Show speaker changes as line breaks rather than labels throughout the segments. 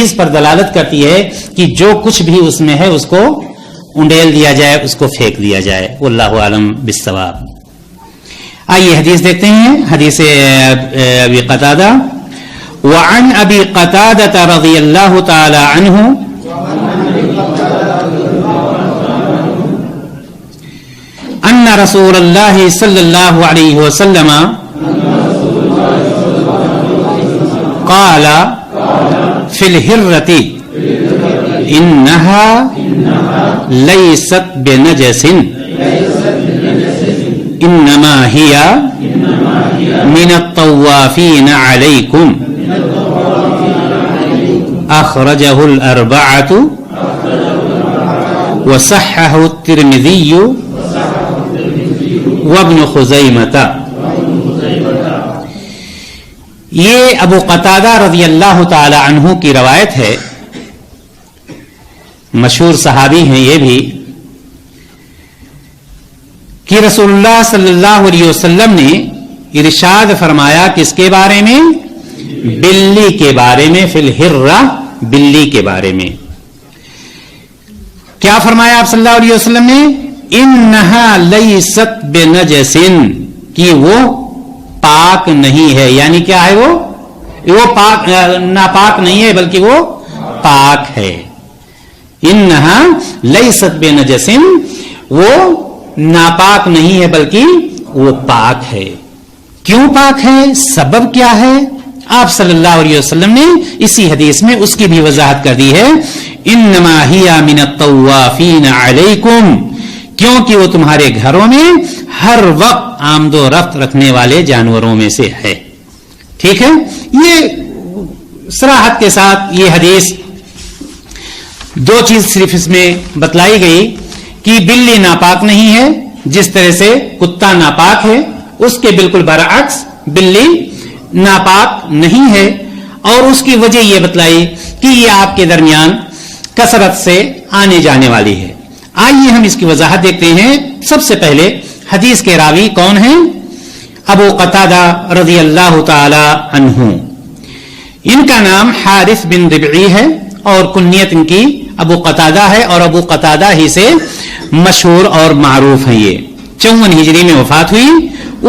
چیز پر دلالت کرتی ہے کہ جو کچھ بھی اس میں ہے اس کو انڈیل دیا جائے, اس کو پھینک دیا جائے. واللہ اعلم بالصواب. آئیے حدیث دیکھتے ہیں. حدیث ابی قتادہ. وعن ابی قتادہ رضی اللہ تعالی عنہ ان رسول اللہ صلی اللہ علیہ وسلم قال فی الہرۃ انها لیست بنجس انما ہی من الطوافین علیکم اخرجہ الاربعۃ وصححہ الترمذی وابن خزیمہ. یہ ابو قتادہ رضی اللہ تعالی عنہ کی روایت ہے. مشہور صحابی ہیں یہ بھی, کہ رسول اللہ صلی اللہ علیہ وسلم نے ارشاد فرمایا کس کے بارے میں؟ بلی کے بارے میں. فی الہرہ, بلی کے بارے میں. کیا فرمایا آپ صلی اللہ علیہ وسلم نے؟ انہا لیست بنجس, کہ وہ پاک نہیں ہے. یعنی کیا ہے وہ پاک, ناپاک نہیں ہے بلکہ وہ پاک ہے. انہا لیست بنجس, وہ ناپاک نہیں ہے بلکہ وہ پاک ہے. کیوں پاک ہے؟ سبب کیا ہے؟ آپ صلی اللہ علیہ وسلم نے اسی حدیث میں اس کی بھی وضاحت کر دی ہے. انما ہی من الطوافین علیکم, کیونکہ وہ تمہارے گھروں میں ہر وقت آمد و رفت رکھنے والے جانوروں میں سے ہے. ٹھیک ہے. یہ صراحت کے ساتھ یہ حدیث دو چیز صرف اس میں بتلائی گئی کہ بلی ناپاک نہیں ہے جس طرح سے کتا ناپاک ہے, اس کے بالکل برعکس بلی ناپاک نہیں ہے. اور اس کی وجہ یہ بتلائی کہ یہ آپ کے درمیان کثرت سے آنے جانے والی ہے. آئیے ہم اس کی وضاحت دیکھتے ہیں. سب سے پہلے حدیث کے راوی کون ہیں؟ ابو قتادہ رضی اللہ تعالی عنہ. ان کا نام حارث بن ربعی ہے اور کنیت ان کی ابو قتادہ ہے, اور ابو قتادہ ہی سے مشہور اور معروف ہیں. یہ 54 ہجری میں وفات ہوئی.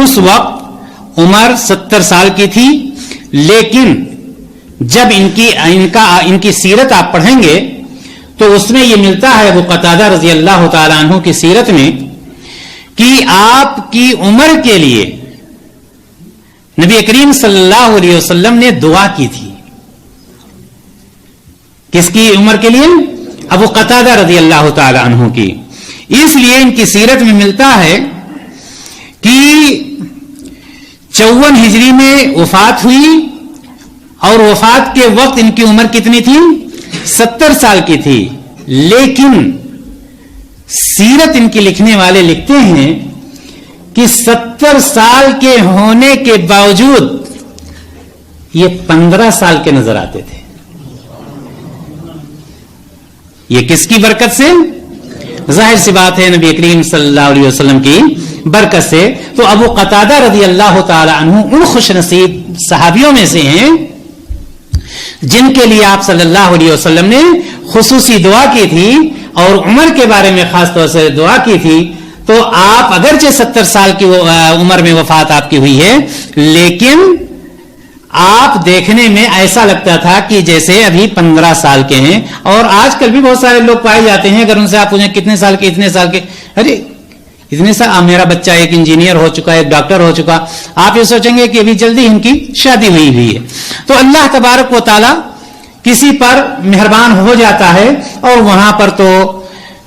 اس وقت عمر 70 سال کی تھی, لیکن جب ان کی سیرت آپ پڑھیں گے تو اس میں یہ ملتا ہے ابو قتادہ رضی اللہ تعالی عنہ کی سیرت میں کہ آپ کی عمر کے لیے نبی کریم صلی اللہ علیہ وسلم نے دعا کی تھی. کس کی عمر کے لیے؟ ابو قتادہ رضی اللہ تعالی عنہ کی. اس لیے ان کی سیرت میں ملتا ہے کہ 54 ہجری میں وفات ہوئی, اور وفات کے وقت ان کی عمر کتنی تھی؟ 70 سال کی تھی. لیکن سیرت ان کی لکھنے والے لکھتے ہیں کہ 70 سال کے ہونے کے باوجود یہ 15 سال کے نظر آتے تھے. یہ کس کی برکت سے؟ ظاہر سی بات ہے نبی کریم صلی اللہ علیہ وسلم کی برکت سے. تو ابو قتادہ رضی اللہ تعالی عنہ ان خوش نصیب صحابیوں میں سے ہیں جن کے لیے آپ صلی اللہ علیہ وسلم نے خصوصی دعا کی تھی, اور عمر کے بارے میں خاص طور سے دعا کی تھی. تو آپ اگرچہ 70 سال کی عمر میں وفات آپ کی ہوئی ہے, لیکن آپ دیکھنے میں ایسا لگتا تھا کہ جیسے ابھی 15 سال کے ہیں. اور آج کل بھی بہت سارے لوگ پائے جاتے ہیں, اگر ان سے آپ پوچھیں کتنے سال کے, اتنے سال کے, ارے اتنے سال, میرا بچہ ایک انجینئر ہو چکا, ایک ڈاکٹر ہو چکا. آپ یہ سوچیں گے کہ ابھی جلدی ان کی شادی ہوئی ہے. تو اللہ تبارک و تعالی کسی پر مہربان ہو جاتا ہے, اور وہاں پر تو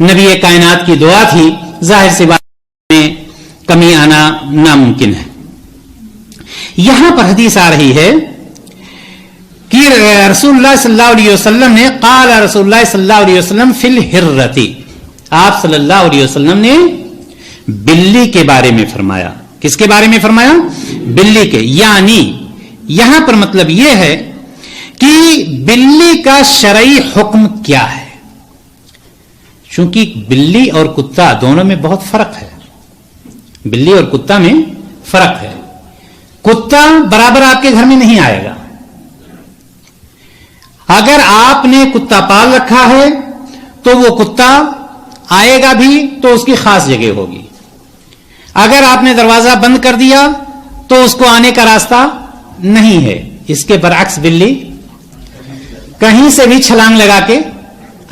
نبی کائنات کی دعا تھی, ظاہر سی بات میں کمی آنا ناممکن ہے. یہاں پر حدیث آ رہی ہے کہ رسول اللہ صلی اللہ علیہ وسلم نے قال رسول اللہ صلی اللہ علیہ وسلم فی الہرۃ, آپ صلی اللہ علیہ وسلم نے بلی کے بارے میں فرمایا. کس کے بارے میں فرمایا؟ بلی کے. یعنی یہاں پر مطلب یہ ہے کہ بلی کا شرعی حکم کیا ہے, چونکہ بلی اور کتا دونوں میں بہت فرق ہے. بلی اور کتا میں فرق ہے. کتا برابر آپ کے گھر میں نہیں آئے گا, اگر آپ نے کتا پال رکھا ہے تو وہ کتا آئے گا بھی تو اس کی خاص جگہ ہوگی. اگر آپ نے دروازہ بند کر دیا تو اس کو آنے کا راستہ نہیں ہے. اس کے برعکس بلی کہیں سے بھی چھلانگ لگا کے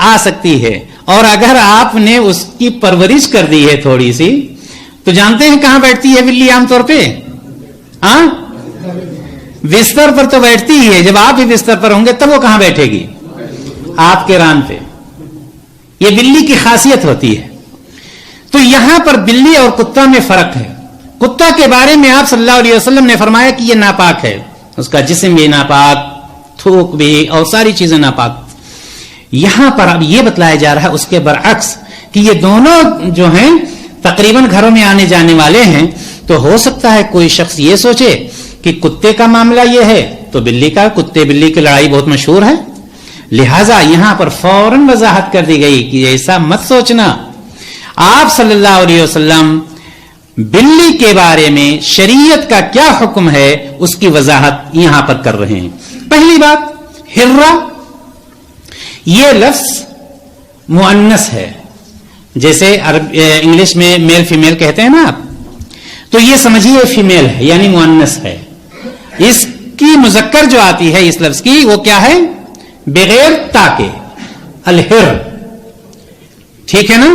آ سکتی ہے. اور اگر آپ نے اس کی پرورش کر دی ہے تھوڑی سی تو جانتے ہیں کہاں بیٹھتی ہے بلی عام طور پہ؟ بستر پر تو بیٹھتی ہی ہے. جب آپ بھی بستر پر ہوں گے تب وہ کہاں بیٹھے گی؟ آپ کے ران پہ. یہ بلی کی خاصیت ہوتی ہے. تو یہاں پر بلی اور کتا میں فرق ہے. کتا کے بارے میں آپ صلی اللہ علیہ وسلم نے فرمایا کہ یہ ناپاک ہے، اس کا جسم بھی ناپاک، تھوک بھی اور ساری چیزیں ناپاک. یہاں پر اب یہ بتلایا جا رہا ہے اس کے برعکس کہ یہ دونوں جو ہیں تقریباً گھروں میں آنے جانے والے ہیں. تو ہو سکتا ہے کوئی شخص یہ سوچے کہ کتے کا معاملہ یہ ہے تو بلی کا، کتے بلی کی لڑائی بہت مشہور ہے. لہذا یہاں پر فوراً وضاحت کر دی گئی کہ ایسا مت سوچنا. آپ صلی اللہ علیہ وسلم بلی کے بارے میں شریعت کا کیا حکم ہے اس کی وضاحت یہاں پر کر رہے ہیں. پہلی بات، ہرہ یہ لفظ مؤنث ہے. جیسے انگلش میں میل فیمیل کہتے ہیں نا آپ، تو یہ سمجھیے فیمیل ہے یعنی مؤنث ہے. اس کی مذکر جو آتی ہے اس لفظ کی وہ کیا ہے؟ بغیر تا کے، الہر. ٹھیک ہے نا؟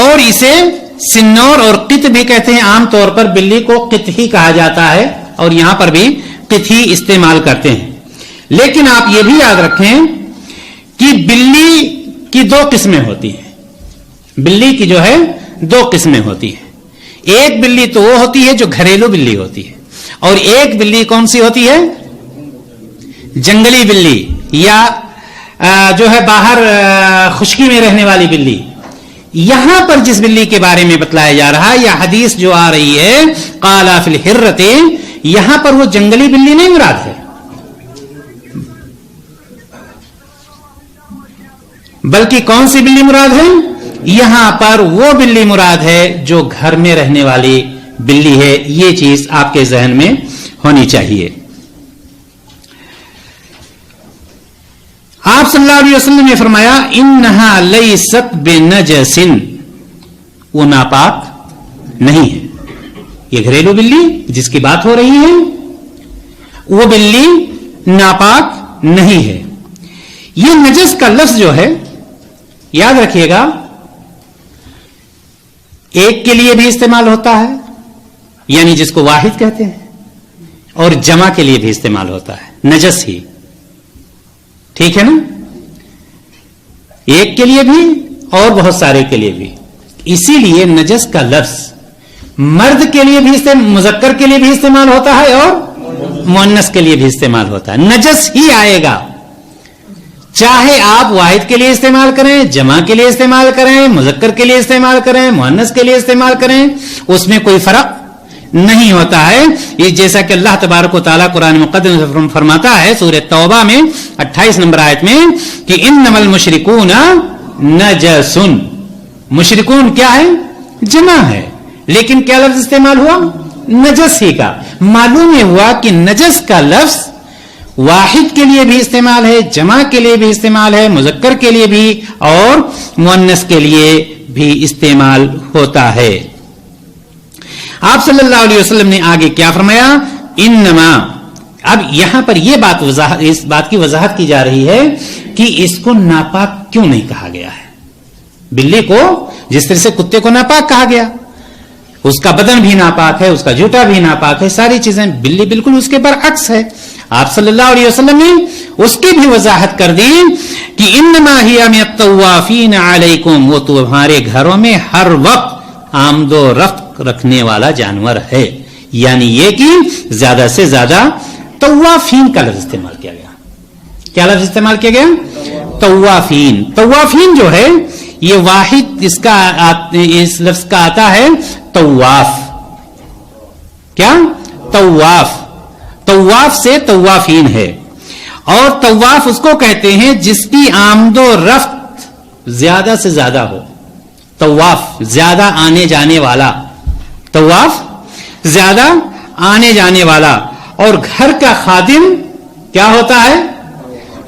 اور اسے سنور اور قط بھی کہتے ہیں. عام طور پر بلی کو قط ہی کہا جاتا ہے اور یہاں پر بھی قط ہی استعمال کرتے ہیں. لیکن آپ یہ بھی یاد رکھیں کہ بلی کی دو قسمیں ہوتی ہیں. بلی کی جو ہے دو قسمیں ہوتی ہیں. ایک بلی تو وہ ہوتی ہے جو گھریلو بلی ہوتی ہے، اور ایک بلی کون سی ہوتی ہے؟ جنگلی بلی یا جو ہے باہر خشکی میں رہنے والی بلی. یہاں پر جس بلی کے بارے میں بتلایا جا رہا ہے یا حدیث جو آ رہی ہے قال فی الحرۃ، یہاں پر وہ جنگلی بلی نہیں مراد ہے، بلکہ کون سی بلی مراد ہے؟ یہاں پر وہ بلی مراد ہے جو گھر میں رہنے والی بلی ہے. یہ چیز آپ کے ذہن میں ہونی چاہیے. آپ صلی اللہ علیہ وسلم نے فرمایا انہا لیست بنجس، وہ ناپاک نہیں ہے. یہ گھریلو بلی جس کی بات ہو رہی ہے وہ بلی ناپاک نہیں ہے. یہ نجس کا لفظ جو ہے یاد رکھیے گا ایک کے لیے بھی استعمال ہوتا ہے یعنی جس کو واحد کہتے ہیں، اور جمع کے لیے بھی استعمال ہوتا ہے نجس ہی. ٹھیک ہے نا؟ ایک کے لیے بھی اور بہت سارے کے لیے بھی. اسی لیے نجس کا لفظ مرد کے لیے بھی مذکر کے لیے بھی استعمال ہوتا ہے اور مؤنث کے لیے بھی استعمال ہوتا ہے. نجس ہی آئے گا، چاہے آپ واحد کے لیے استعمال کریں، جمع کے لیے استعمال کریں، مذکر کے لیے استعمال کریں، مؤنث کے لیے استعمال کریں، اس میں کوئی فرق نہیں ہوتا ہے. یہ جیسا کہ اللہ تبارک و تعالیٰ قرآن مقدس میں فرماتا ہے سورہ توبہ میں 28 نمبر آیت میں کہ انما المشرکون نجس. مشرکون کیا ہے؟ جمع ہے، لیکن کیا لفظ استعمال ہوا؟ نجس ہی کا. معلوم یہ ہوا کہ نجس کا لفظ واحد کے لیے بھی استعمال ہے، جمع کے لیے بھی استعمال ہے، مذکر کے لیے بھی اور مؤنث کے لیے بھی استعمال ہوتا ہے. آپ صلی اللہ علیہ وسلم نے آگے کیا فرمایا؟ انما. اب یہاں پر یہ بات اس بات کی وضاحت کی جا رہی ہے کہ اس کو ناپاک کیوں نہیں کہا گیا ہے. بلی کو جس طرح سے کتے کو ناپاک کہا گیا، اس کا بدن بھی ناپاک ہے، اس کا جوتا بھی ناپاک ہے، ساری چیزیں. بلی بالکل اس کے برعکس ہے. آپ صلی اللہ علیہ وسلم نے اس کی بھی وضاحت کر دی کہ انما ہی من الطوافین علیکم، وہ تمہارے گھروں میں ہر وقت آمد و رفت رکھنے والا جانور ہے. یعنی یہ کہ زیادہ سے زیادہ طوافین کا لفظ استعمال کیا گیا. کیا لفظ استعمال کیا گیا؟ طوافین. طوافین جو ہے یہ واحد اس لفظ کا آتا ہے طواف. کیا؟ طواف. طواف سے طوافین ہے. اور طواف اس کو کہتے ہیں جس کی آمد و رفت زیادہ سے زیادہ ہو. طواف زیادہ آنے جانے والا. طواف زیادہ آنے جانے والا. اور گھر کا خادم کیا ہوتا ہے؟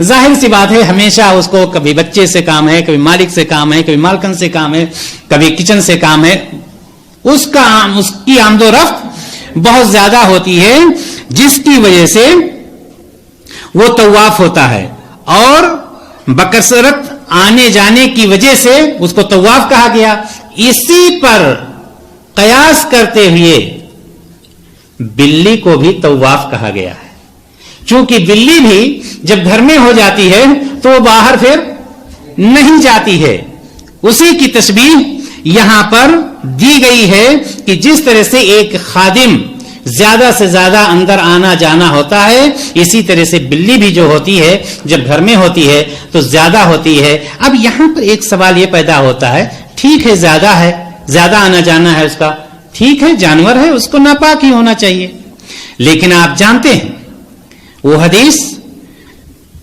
ظاہر سی بات ہے ہمیشہ اس کو کبھی بچے سے کام ہے, کبھی مالک سے کام ہے, کبھی مالکن سے کام ہے, کبھی کچن سے کام ہے. اس کی آمد و رفت بہت زیادہ ہوتی ہے, جس کی وجہ سے وہ طواف ہوتا ہے, اور بکثرت آنے جانے کی وجہ سے اس کو طواف کہا گیا. اسی پر قیاس کرتے ہوئے بلی کو بھی طواف کہا گیا ہے, چونکہ بلی بھی جب گھر میں ہو جاتی ہے تو وہ باہر پھر نہیں جاتی ہے. اسی کی تشبیہ یہاں پر دی گئی ہے کہ جس طرح سے ایک خادم زیادہ سے زیادہ اندر آنا جانا ہوتا ہے, اسی طرح سے بلی بھی جو ہوتی ہے جب گھر میں ہوتی ہے تو زیادہ ہوتی ہے. اب یہاں پر ایک سوال یہ پیدا ہوتا ہے, ٹھیک ہے زیادہ ہے, زیادہ آنا جانا ہے اس کا, ٹھیک ہے جانور ہے اس کو ناپاک ہی ہونا چاہیے, لیکن آپ جانتے ہیں وہ حدیث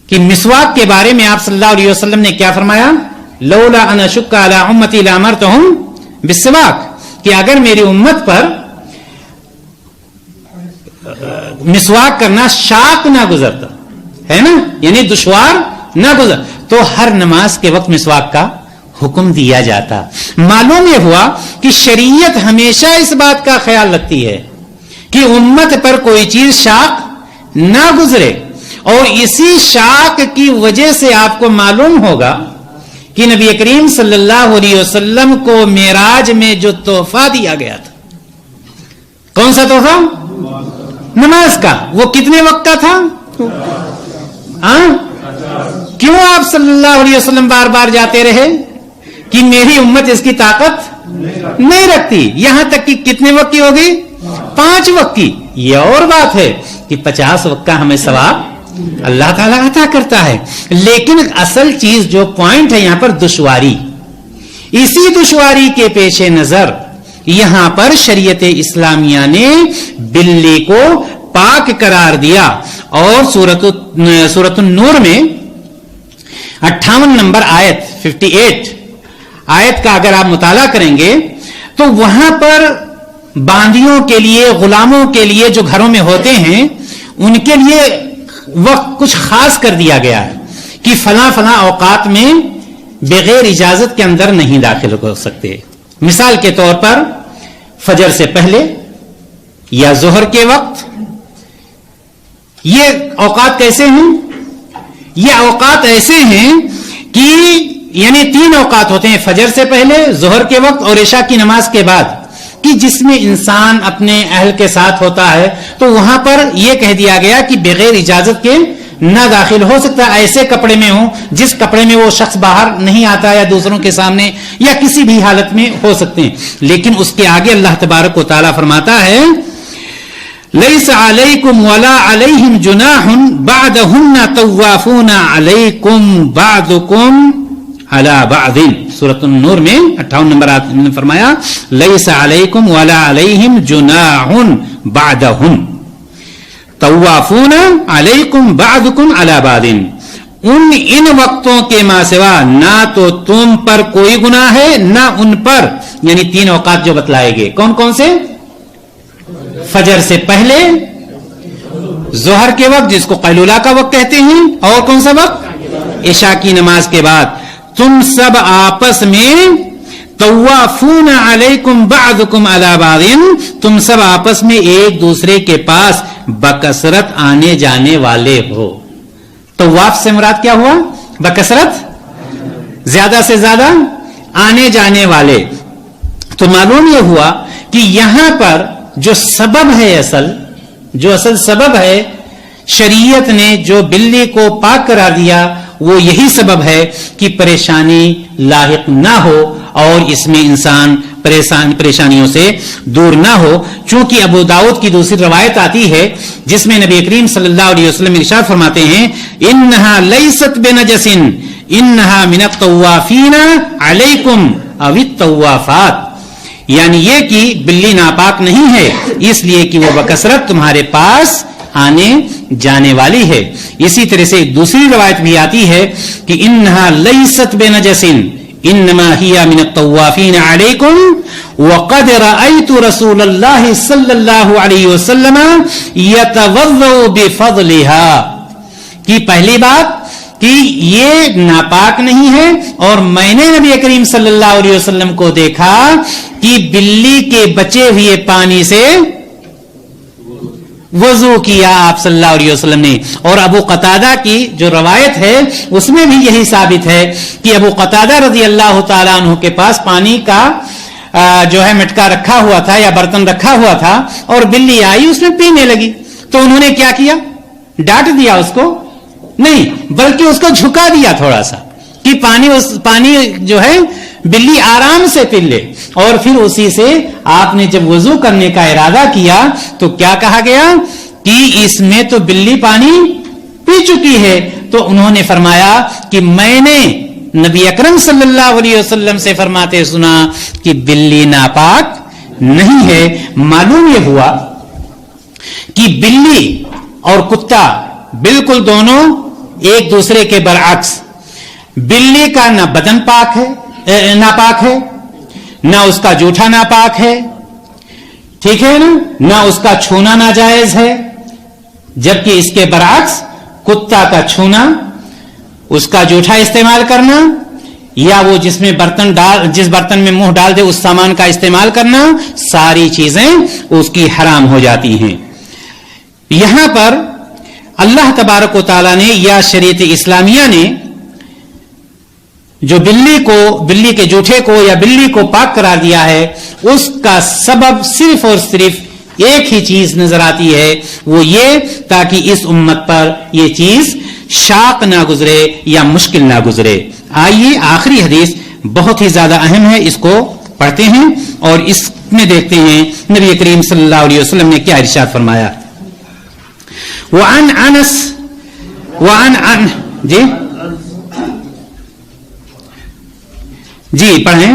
کہ مسواک کے بارے میں آپ صلی اللہ علیہ وسلم نے کیا فرمایا, لولا ان اشق علی امتی لامرتہم بالسواک, کہ اگر میری امت پر مسواک کرنا شاق نہ گزرتا ہے نا, یعنی دشوار نہ گزر, تو ہر نماز کے وقت مسواک کا حکم دیا جاتا. معلوم یہ ہوا کہ شریعت ہمیشہ اس بات کا خیال رکھتی ہے کہ امت پر کوئی چیز شاق نہ گزرے, اور اسی شاق کی وجہ سے آپ کو معلوم ہوگا کہ نبی کریم صلی اللہ علیہ وسلم کو معراج میں جو تحفہ دیا گیا تھا, کون سا تحفہ؟ نماز کا. وہ کتنے وقت کا تھا؟ کیوں آپ صلی اللہ علیہ وسلم بار بار جاتے رہے کہ میری امت اس کی طاقت نہیں رکھتی, یہاں تک کہ کتنے وقت کی ہوگی؟ 5 وقت کی. یہ اور بات ہے کہ 50 وقت کا ہمیں ثواب اللہ تعالیٰ عطا کرتا ہے, لیکن اصل چیز جو پوائنٹ ہے یہاں پر دشواری. اسی دشواری کے پیش نظر یہاں پر شریعت اسلامیہ نے بلی کو پاک قرار دیا, اور سورۃ النور میں 58 نمبر آیت 58 آیت کا اگر آپ مطالعہ کریں گے تو وہاں پر باندیوں کے لیے, غلاموں کے لیے جو گھروں میں ہوتے ہیں ان کے لیے وقت کچھ خاص کر دیا گیا ہے کہ فلاں فلاں اوقات میں بغیر اجازت کے اندر نہیں داخل ہو سکتے. مثال کے طور پر فجر سے پہلے یا ظہر کے وقت. یہ اوقات کیسے ہیں؟ یہ اوقات ایسے ہیں کہ یعنی 3 اوقات ہوتے ہیں, فجر سے پہلے, ظہر کے وقت اور عشاء کی نماز کے بعد, کہ جس میں انسان اپنے اہل کے ساتھ ہوتا ہے. تو وہاں پر یہ کہہ دیا گیا کہ بغیر اجازت کے نہ داخل ہو سکتا, ایسے کپڑے میں ہوں جس کپڑے میں وہ شخص باہر نہیں آتا یا دوسروں کے سامنے یا کسی بھی حالت میں ہو سکتے ہیں. لیکن اس کے آگے اللہ تبارک و تعالیٰ فرماتا ہے لیس علیکم ولا علیہم جناح بعدہن طوافون علیکم بعضکم علی بعض. سورۃ النور میں 58 نمبر آیت میں فرمایا لیس علیکم ولا علیہم جناح بعدہن طوافون علیکم بعضکم علی بعض. ان وقتوں کے ماں سوا نہ تو تم پر کوئی گناہ ہے نہ ان پر, یعنی 3 اوقات جو بتلائے گئے. کون کون سے؟ فجر سے پہلے, ظہر کے وقت جس کو قیلولہ کا وقت کہتے ہیں, اور کون سا وقت؟ عشاء کی نماز کے بعد. تم سب آپس میں طوافون علیکم بعضکم علی بعض, تم سب آپس میں ایک دوسرے کے پاس بکثرت آنے جانے والے ہو. طواف سے مراد کیا ہوا؟ بکثرت, زیادہ سے زیادہ آنے جانے والے. تو معلوم یہ ہوا کہ یہاں پر جو سبب ہے, جو اصل سبب ہے شریعت نے جو بلی کو پاک قرار دیا, وہ یہی سبب ہے کہ پریشانی لاحق نہ ہو اور اس میں انسان پریشانیوں سے دور نہ ہو. چونکہ ابو داؤد کی دوسری روایت آتی ہے جس میں نبی کریم صلی اللہ علیہ وسلم ارشاد فرماتے ہیں انہا لیست بنجس انہا من الطوافین علیکم او الطوافات, یعنی یہ کہ بلی ناپاک نہیں ہے اس لیے کہ وہ بکثرت تمہارے پاس آنے جانے والی ہے. اسی طرح سے ایک دوسری روایت بھی آتی ہے کہ انہا لیست بنجس انما ہی من الطوافین علیکم وقد رأیت رسول اللہ صلی اللہ علیہ وسلم یتوضأ بفضلها. کی پہلی بات کہ یہ ناپاک نہیں ہے، اور میں نے نبی کریم صلی اللہ علیہ وسلم کو دیکھا کہ بلی کے بچے ہوئے پانی سے وضو کیا آپ صلی اللہ علیہ وسلم نے. اور ابو قتادہ کی جو روایت ہے اس میں بھی یہی ثابت ہے کہ ابو قتادہ رضی اللہ تعالیٰ عنہ کے پاس پانی کا جو ہے مٹکا رکھا ہوا تھا یا برتن رکھا ہوا تھا، اور بلی آئی اس میں پینے لگی، تو انہوں نے کیا کیا؟ ڈانٹ دیا اس کو؟ نہیں، بلکہ اس کو جھکا دیا تھوڑا سا کہ پانی جو ہے بلی آرام سے پی لے. اور پھر اسی سے آپ نے جب وضو کرنے کا ارادہ کیا تو کیا کہا گیا کہ اس میں تو بلی پانی پی چکی ہے. تو انہوں نے فرمایا کہ میں نے نبی اکرم صلی اللہ علیہ وسلم سے فرماتے سنا کہ بلی ناپاک نہیں ہے. معلوم یہ ہوا کہ بلی اور کتا بالکل دونوں ایک دوسرے کے برعکس. بلی کا نہ بدن پاک ہے، ناپاک ہے، نہ اس کا جوٹھا ناپاک ہے، ٹھیک ہے نا، نہ اس کا چھونا ناجائز ہے. جبکہ اس کے برعکس کتا کا چھونا، اس کا جوٹھا استعمال کرنا، یا وہ جس برتن میں منہ ڈال دے اس سامان کا استعمال کرنا، ساری چیزیں اس کی حرام ہو جاتی ہیں. یہاں پر اللہ تبارک و تعالیٰ نے یا شریعت اسلامیہ نے جو بلی کے جوٹھے کو یا بلی کو پاک قرار دیا ہے، اس کا سبب صرف اور صرف ایک ہی چیز نظر آتی ہے، وہ یہ تاکہ اس امت پر یہ چیز شاق نہ گزرے یا مشکل نہ گزرے. آئیے آخری حدیث بہت ہی زیادہ اہم ہے، اس کو پڑھتے ہیں اور اس میں دیکھتے ہیں نبی کریم صلی اللہ علیہ وسلم نے کیا ارشاد فرمایا. وعن انس جی پڑھیں.